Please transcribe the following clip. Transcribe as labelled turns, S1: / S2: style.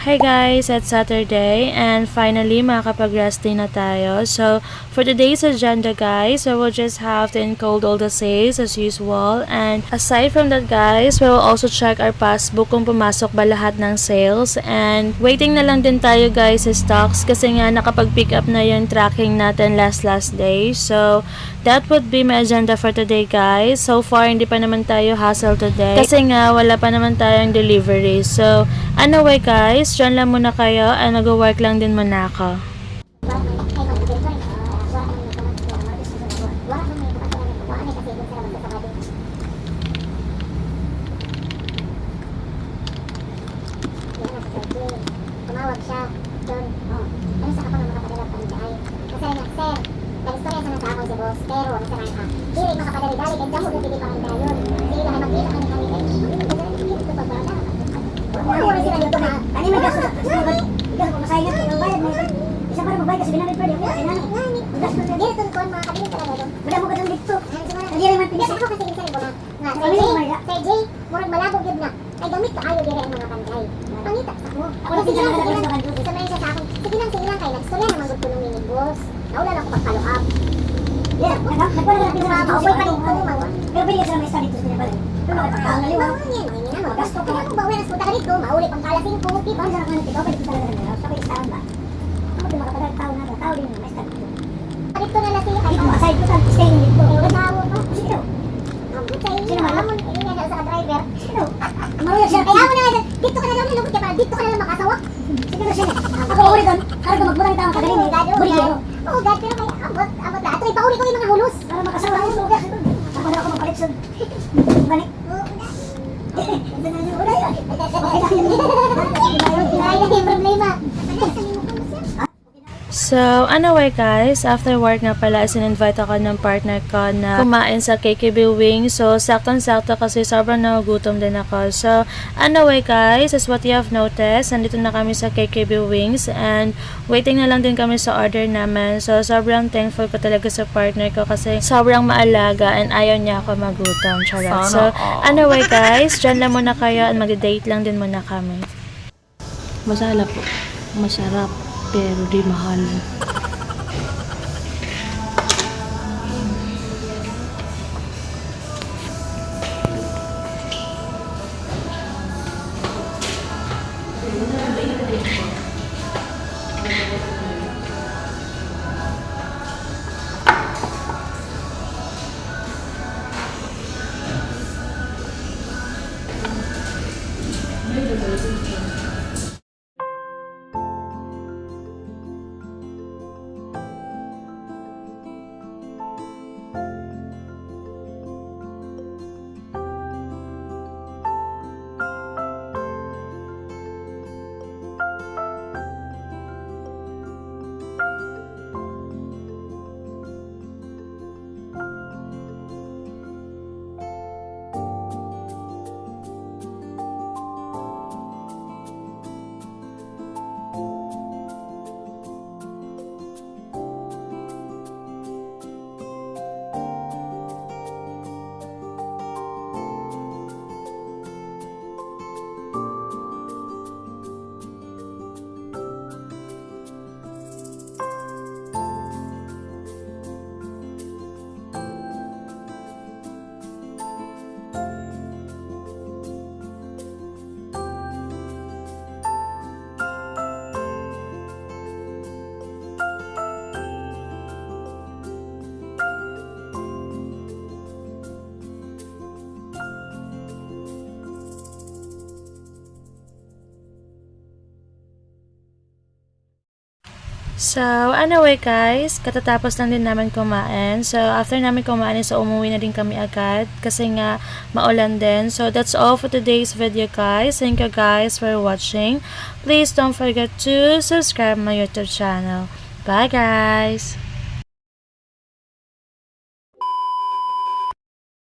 S1: Hi guys, it's Saturday and finally makakapag-rest day na tayo. So, for today's agenda guys, we will just have to encode all the sales as usual. And aside from that guys, we will also check our passbook kung pumasok ba lahat ng sales. And waiting na lang din tayo guys sa stocks kasi nga nakapag-pick up na yung tracking natin last day. So, that would be my agenda for today guys. So far, hindi pa naman tayo hustle today kasi nga wala pa naman tayong delivery. So, anyway guys, dyan lang muna kayo at nag-work lang din muna ako.
S2: Tumawag siya doon. Ano sa ako na makapadala pa rin ay. Kasi nga, sir, nag-istorya sa nasa akong si boss, pero nasaran ka. Dili makapadali-dali, kaya damo bibili pa rin dayon. Sige lang, magkita kami kami kayo. Ito pa ba na? Wala sila dito na. Ano may gasto? Ikaw kung masaya nga, kung bayad mo. Isa pa rin magbayad kasi binamit pa rin. Dili ito kung mga kabiling talaga doon. Wala mo ka doon dito. Hindi rin man pinis. Ako kasi minsan ko na. Sir Jay, murag malabog yun na. Ay gamit ka ayaw dire ang mga kanday. Pangita sa mo. Ako na sige lang isa man siya sa akong. Sige lang kay nagstorya naman gud ko ng mini boss. Naulan ako pag-follow up. Yeah, nagpala na pisa sa mauwi pa rin ko mawa. Pero pili ka sa may study niya pala. Pero makapakaw na liwa. Ay na gasto ko ako bawi na punta ka dito, mauli pang kalasing ko. Di ba sa kanito ikaw pwede ko talaga na. Sa pag-istaan ba? Ako din makatagal tao na tao din may study ko. Dito na lang siya. Ay aside ko sa stay dito. Ay tawo ko. Sino? Sino malamon ini na sa driver. Sino? Maruya siya. Ay ako na dito ka na lang nilugod ka para dito ka na lang makasawa. Sino siya? Ako uri doon. Harap ka magbutang tao ka din. Buri ko. Oh God, pero may abot na. Ito ipauli ko yung mga hulos. Para makasawa ako lugar. Ako na ako magpalit sa balik. Ito na yung ulay. Ay na yung problema.
S1: So, anyway guys, after work nga pala in-invite ako ng partner ko na kumain sa KKB Wings. So, saktong-sakto kasi sobrang nagugutom din ako. So, anyway guys, as what you have noticed, nandito na kami sa KKB Wings and waiting na lang din kami sa order namin. So, sobrang thankful ko talaga sa partner ko kasi sobrang maalaga and ayaw niya ako magutom. Charot. So, anyway guys, dyan lang muna kayo at mag-date lang din muna kami.
S3: Masala po. Masarap. Pero di mahal.
S1: So, anyway guys, katatapos lang din namin kumain. So, after namin kumain, so umuwi na din kami agad kasi nga maulan din. So, that's all for today's video guys. Thank you guys for watching. Please don't forget to subscribe my YouTube channel. Bye guys!